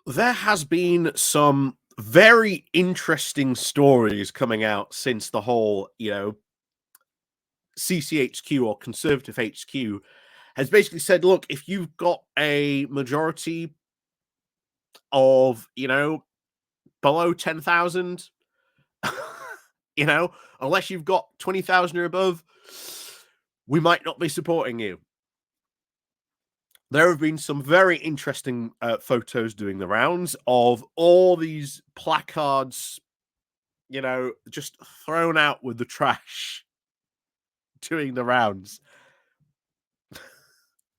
There has been some very interesting stories coming out since the whole, CCHQ or Conservative HQ has basically said, look, if you've got a majority of, below 10,000, unless you've got 20,000 or above, we might not be supporting you. There have been some very interesting photos doing the rounds of all these placards, just thrown out with the trash doing the rounds.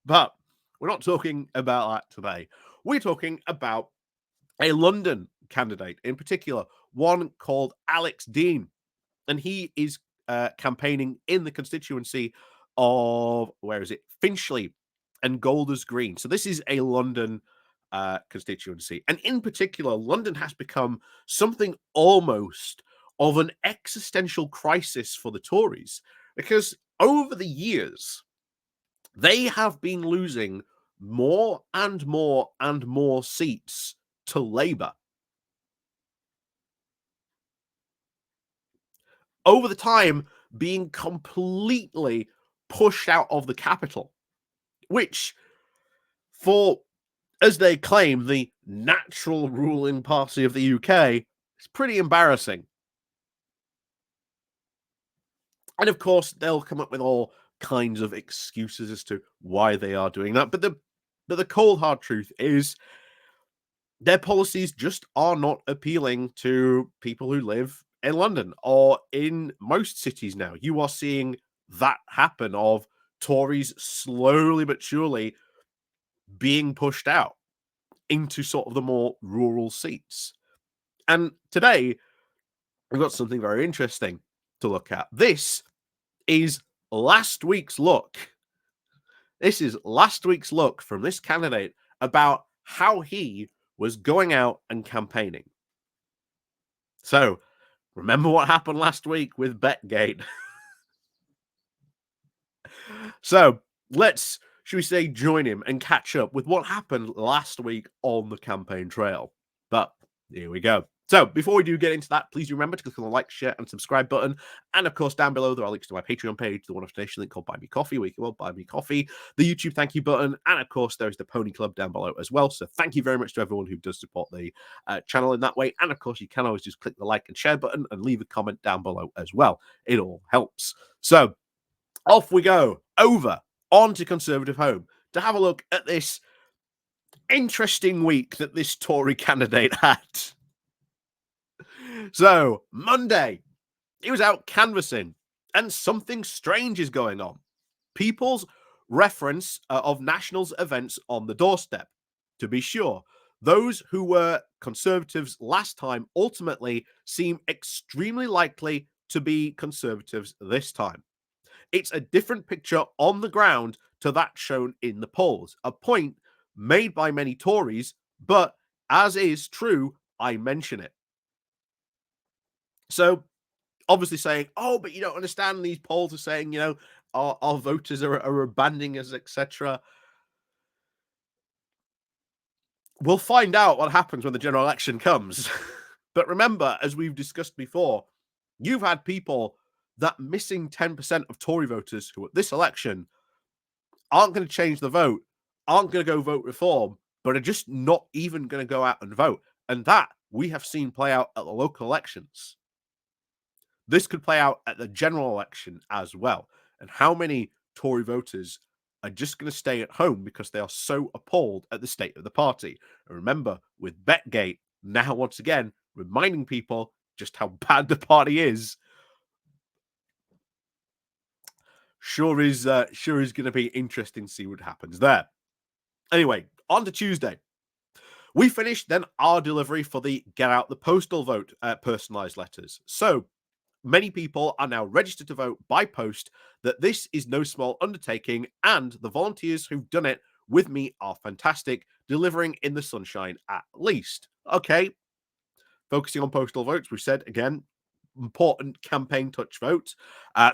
But we're not talking about that today. We're talking about a London candidate in particular, one called Alex Deane. And he is campaigning in the constituency of, where is it? Finchley and Golders Green. So this is a London constituency. And in particular, London has become something almost of an existential crisis for the Tories, because over the years, they have been losing more and more and more seats to Labour. Over the time, being completely pushed out of the capital, which, for, as they claim, the natural ruling party of the UK, is pretty embarrassing. And of course, they'll come up with all kinds of excuses as to why they are doing that. But the cold hard truth is their policies just are not appealing to people who live in London or in most cities now. You are seeing that happen of Tories slowly but surely being pushed out into sort of the more rural seats. And today, we've got something very interesting to look at. This is last week's look. This is last week's look from this candidate about how he was going out and campaigning. So, remember what happened last week with BetGate? So, should we say, join him and catch up with what happened last week on the campaign trail. But here we go. So, before we do get into that, please remember to click on the like, share, and subscribe button. And of course, down below, there are links to my Patreon page, the one-off donation link called Buy Me Coffee, where you can buy me coffee, the YouTube thank you button, and of course, there is the Pony Club down below as well. So, thank you very much to everyone who does support the channel in that way. And of course, you can always just click the like and share button and leave a comment down below as well. It all helps. So, off we go, over onto Conservative Home to have a look at this interesting week that this Tory candidate had. So, Monday, he was out canvassing, and something strange is going on. People's reference of Nationals events on the doorstep. To be sure, those who were Conservatives last time ultimately seem extremely likely to be Conservatives this time. It's a different picture on the ground to that shown in the polls, a point made by many Tories, but as is true, I mention it. So, obviously saying, oh, but you don't understand, these polls are saying, our voters are abandoning us, etc. We'll find out what happens when the general election comes. But remember, as we've discussed before, you've had people that missing 10% of Tory voters who at this election aren't going to change the vote, aren't going to go vote reform, but are just not even going to go out and vote. And that we have seen play out at the local elections. This could play out at the general election as well. And how many Tory voters are just going to stay at home because they are so appalled at the state of the party? And remember, with BetGate, now once again, reminding people just how bad the party is, sure is going to be interesting to see what happens there. Anyway, on to Tuesday. We finished then our delivery for the Get Out the Postal Vote personalised letters. So, many people are now registered to vote by post, that this is no small undertaking, and the volunteers who've done it with me are fantastic, delivering in the sunshine at least. Okay, focusing on postal votes, we said again, important campaign touch votes.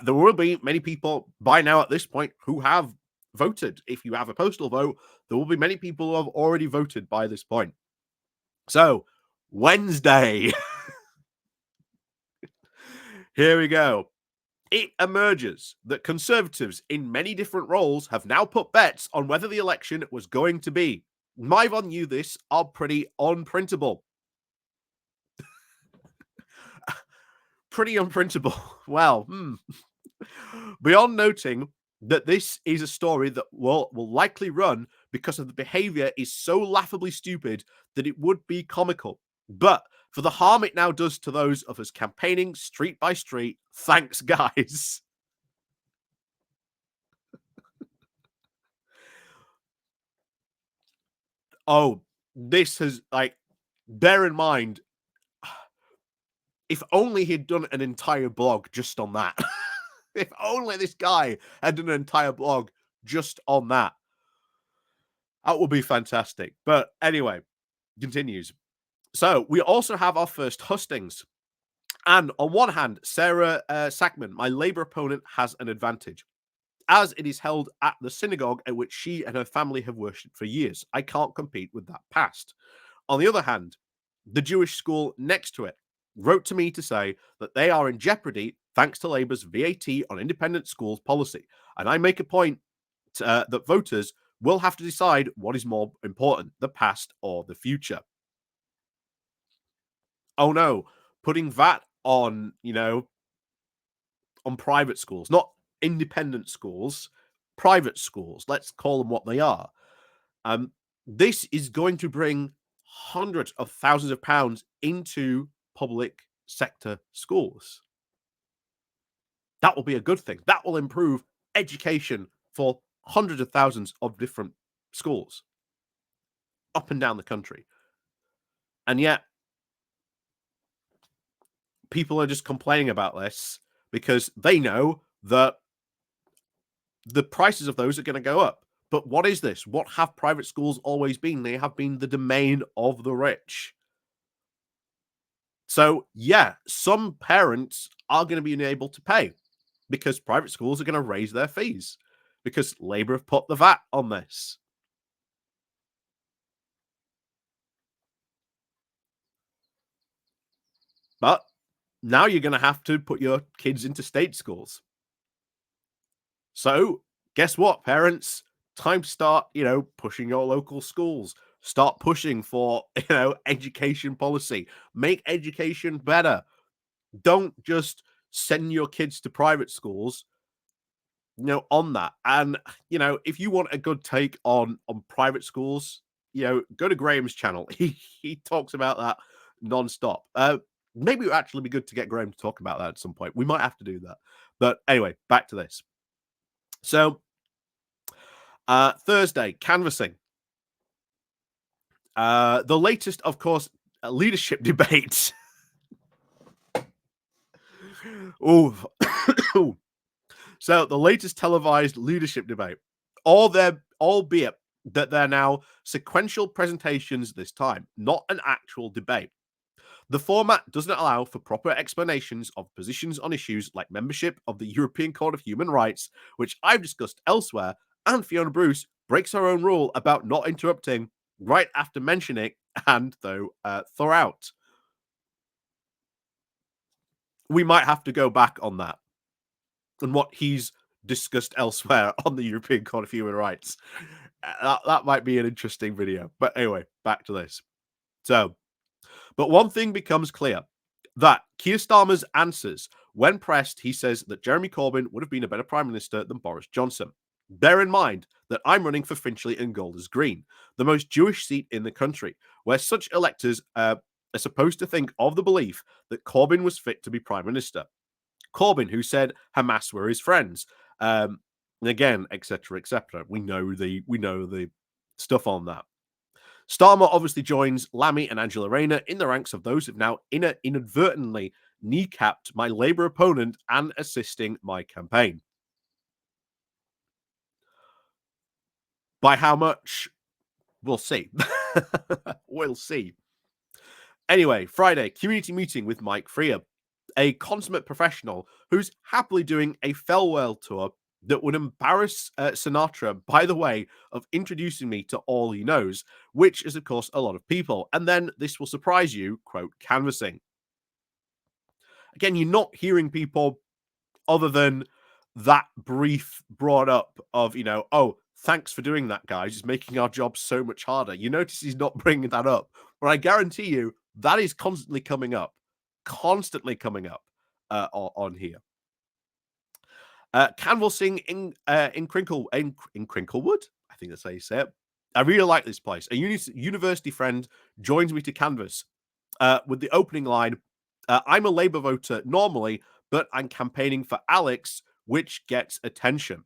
There will be many people by now at this point who have voted. If you have a postal vote, there will be many people who have already voted by this point. So, Wednesday. Here we go. It emerges that Conservatives in many different roles have now put bets on whether the election was going to be. Myvon knew this are pretty unprintable. Pretty unprintable. Well, beyond noting that this is a story that will likely run because of the behavior is so laughably stupid that it would be comical. But for the harm it now does to those of us campaigning street by street, thanks, guys. Oh, this has, like, bear in mind, if only he'd done an entire blog just on that. If only this guy had done an entire blog just on that. That would be fantastic. But anyway, continues. So we also have our first hustings. And on one hand, Sarah Sackman, my Labour opponent, has an advantage, as it is held at the synagogue at which she and her family have worshipped for years. I can't compete with that past. On the other hand, the Jewish school next to it wrote to me to say that they are in jeopardy thanks to Labour's VAT on independent schools policy. And I make a point that voters will have to decide what is more important, the past or the future. Oh no, putting VAT on, on private schools, not independent schools, private schools. Let's call them what they are. This is going to bring hundreds of thousands of pounds into public sector schools. That will be a good thing. That will improve education for hundreds of thousands of different schools up and down the country. And yet, people are just complaining about this because they know that the prices of those are going to go up. But what is this? What have private schools always been? They have been the domain of the rich. So, yeah, some parents are going to be unable to pay because private schools are going to raise their fees because Labour have put the VAT on this. But now you're going to have to put your kids into state schools. So, guess what, parents? Time to start, pushing your local schools. Start pushing for, education policy. Make education better. Don't just send your kids to private schools, on that. And, if you want a good take on private schools, go to Graham's channel. He talks about that nonstop. Maybe it would actually be good to get Graham to talk about that at some point. We might have to do that. But anyway, back to this. So, Thursday, canvassing. The latest, of course, leadership debate. Ooh. So the latest televised leadership debate, albeit that they're now sequential presentations this time, not an actual debate. The format doesn't allow for proper explanations of positions on issues like membership of the European Court of Human Rights, which I've discussed elsewhere, and Fiona Bruce breaks her own rule about not interrupting right after mentioning and throughout. We might have to go back on that and what he's discussed elsewhere on the European Court of Human Rights. That might be an interesting video. But anyway, back to this. So, but one thing becomes clear, that Keir Starmer's answers, when pressed, he says that Jeremy Corbyn would have been a better Prime Minister than Boris Johnson. Bear in mind that I'm running for Finchley and Golders Green, the most Jewish seat in the country, where such electors are supposed to think of the belief that Corbyn was fit to be Prime Minister. Corbyn, who said Hamas were his friends, and again, etc., etc. We know the stuff on that. Starmer obviously joins Lammy and Angela Rayner in the ranks of those who've now inadvertently kneecapped my Labour opponent and assisting my campaign. By how much? We'll see. We'll see. Anyway, Friday, community meeting with Mike Freer, a consummate professional who's happily doing a farewell tour that would embarrass Sinatra by the way of introducing me to all he knows, which is, of course, a lot of people. And then this will surprise you, quote, canvassing. Again, you're not hearing people other than that brief brought up of, oh, thanks for doing that, guys. It's making our job so much harder. You notice he's not bringing that up, but I guarantee you that is constantly coming up on here. Canvassing in Crinklewood, I think that's how you say it. I really like this place. A university friend joins me to canvass with the opening line, I'm a Labour voter normally, but I'm campaigning for Alex, which gets attention.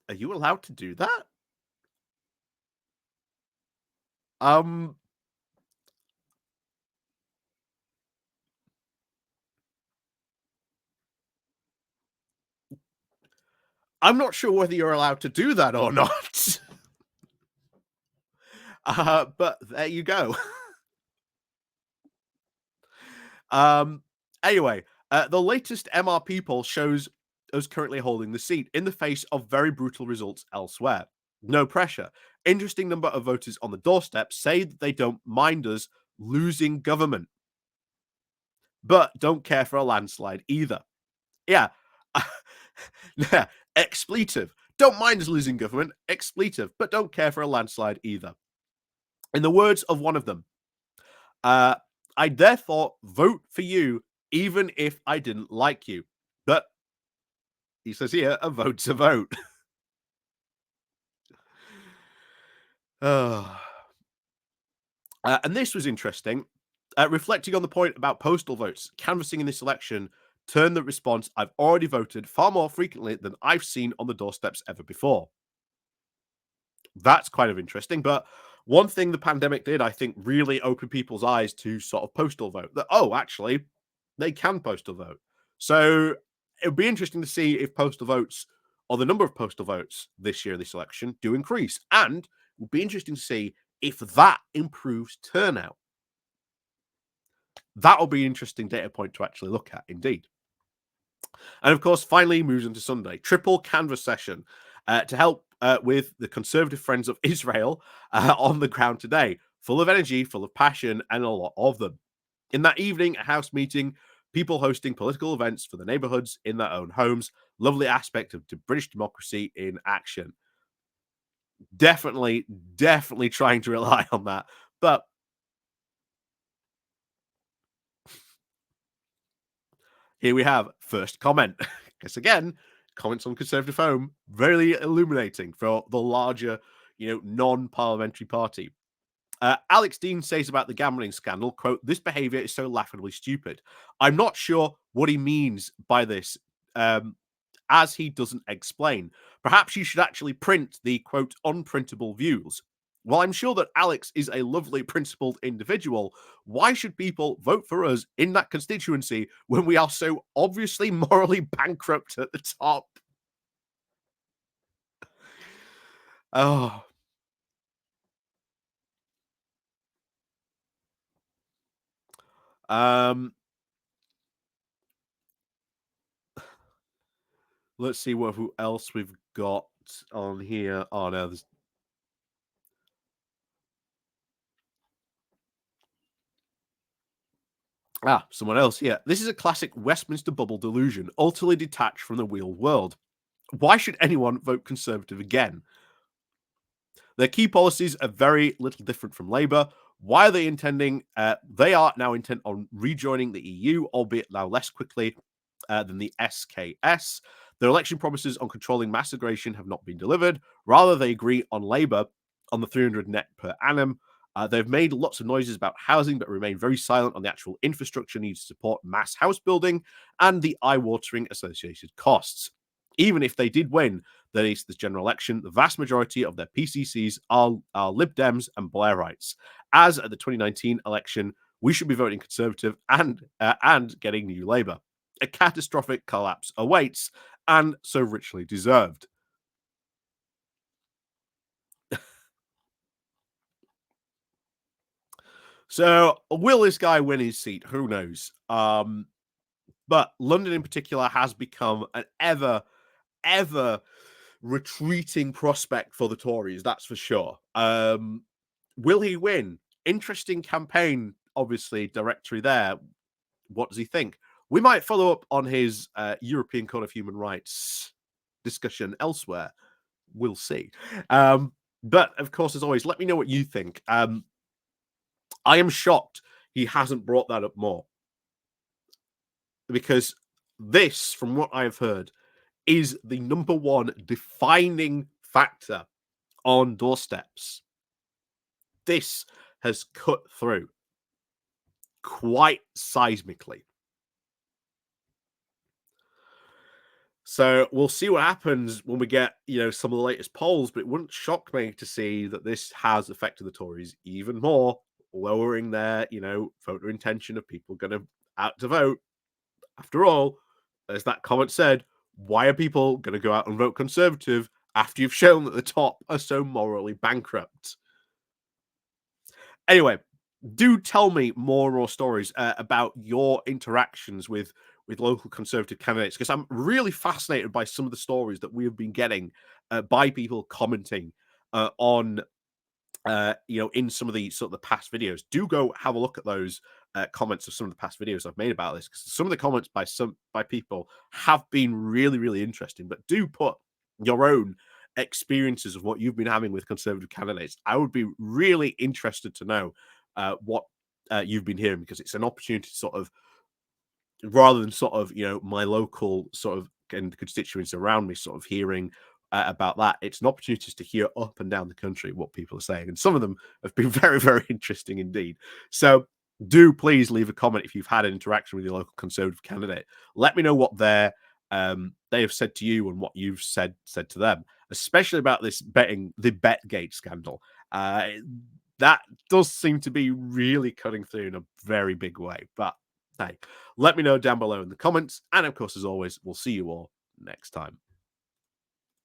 Are you allowed to do that? Um, I'm not sure whether you're allowed to do that or not. But there you go. Um, anyway, the latest MRP poll shows us currently holding the seat in the face of very brutal results elsewhere. No pressure. Interesting number of voters on the doorstep say that they don't mind us losing government, but don't care for a landslide either. Yeah. Yeah. Expletive. Don't mind us losing government. Expletive, but don't care for a landslide either. In the words of one of them, uh, I therefore vote for you even if I didn't like you. But he says here, a vote's a vote. Oh. And this was interesting. Reflecting on the point about postal votes, canvassing in this election turned the response, I've already voted, far more frequently than I've seen on the doorsteps ever before. That's kind of interesting. But one thing the pandemic did, I think, really open people's eyes to sort of postal vote that, oh, actually, they can postal vote. So it would be interesting to see if postal votes or the number of postal votes this year, this election, do increase. And it would be interesting to see if that improves turnout. That will be an interesting data point to actually look at, indeed. And of course, finally moves into Sunday, triple canvas session to help with the conservative friends of Israel on the ground today. Full of energy, full of passion, and a lot of them. In that evening, a house meeting, people hosting political events for the neighborhoods in their own homes. Lovely aspect of British democracy in action. Definitely, definitely trying to rely on that. But here we have first comment. Because again, comments on Conservative Home, very illuminating for the larger, non-parliamentary party. Alex Deane says about the gambling scandal, quote, this behavior is so laughably stupid. I'm not sure what he means by this, as he doesn't explain. Perhaps you should actually print the, quote, unprintable views. While I'm sure that Alex is a lovely, principled individual, why should people vote for us in that constituency when we are so obviously morally bankrupt at the top? Oh, um, let's see who else we've got on here. Oh no, there's someone else here. This is a classic Westminster bubble delusion, utterly detached from the real world. Why should anyone vote Conservative again? Their key policies are very little different from Labour. Why are they intending? They are now intent on rejoining the EU, albeit now less quickly than the SKS. Their election promises on controlling mass migration have not been delivered. Rather, they agree on Labour on the 300 net per annum. They've made lots of noises about housing, but remain very silent on the actual infrastructure needs to support mass house building and the eye-watering associated costs. Even if they did win this general election, the vast majority of their PCCs are Lib Dems and Blairites. As at the 2019 election, we should be voting Conservative and getting New Labour. A catastrophic collapse awaits, and so richly deserved. So, will this guy win his seat? Who knows? But London in particular has become an ever retreating prospect for the Tories, that's for sure. Will he win? Interesting campaign, obviously, directory there. What does he think? We might follow up on his European Court of Human Rights discussion elsewhere. We'll see. But of course, as always, let me know what you think. I am shocked he hasn't brought that up more, because this, from what I have heard, is the number one defining factor on doorsteps. This has cut through quite seismically. So we'll see what happens when we get, some of the latest polls, but it wouldn't shock me to see that this has affected the Tories even more, lowering their, voter intention of people going to out to vote. After all, as that comment said, why are people going to go out and vote Conservative after you've shown that the top are so morally bankrupt? Anyway, do tell me more stories about your interactions with local Conservative candidates, because I'm really fascinated by some of the stories that we have been getting by people commenting on in some of the sort of the past videos. Do go have a look at those comments of some of the past videos I've made about this, because some of the comments by people have been really, really interesting. But do put your own experiences of what you've been having with Conservative candidates. I would be really interested to know what you've been hearing, because it's an opportunity to sort of, rather than sort of, my local sort of and constituents around me sort of hearing about that, it's an opportunity to hear up and down the country what people are saying. And some of them have been very, very interesting indeed. So do please leave a comment if you've had an interaction with your local Conservative candidate. Let me know what they have said to you and what you've said to them, especially about the BetGate scandal. That does seem to be really cutting through in a very big way. But hey, let me know down below in the comments. And of course, as always, we'll see you all next time.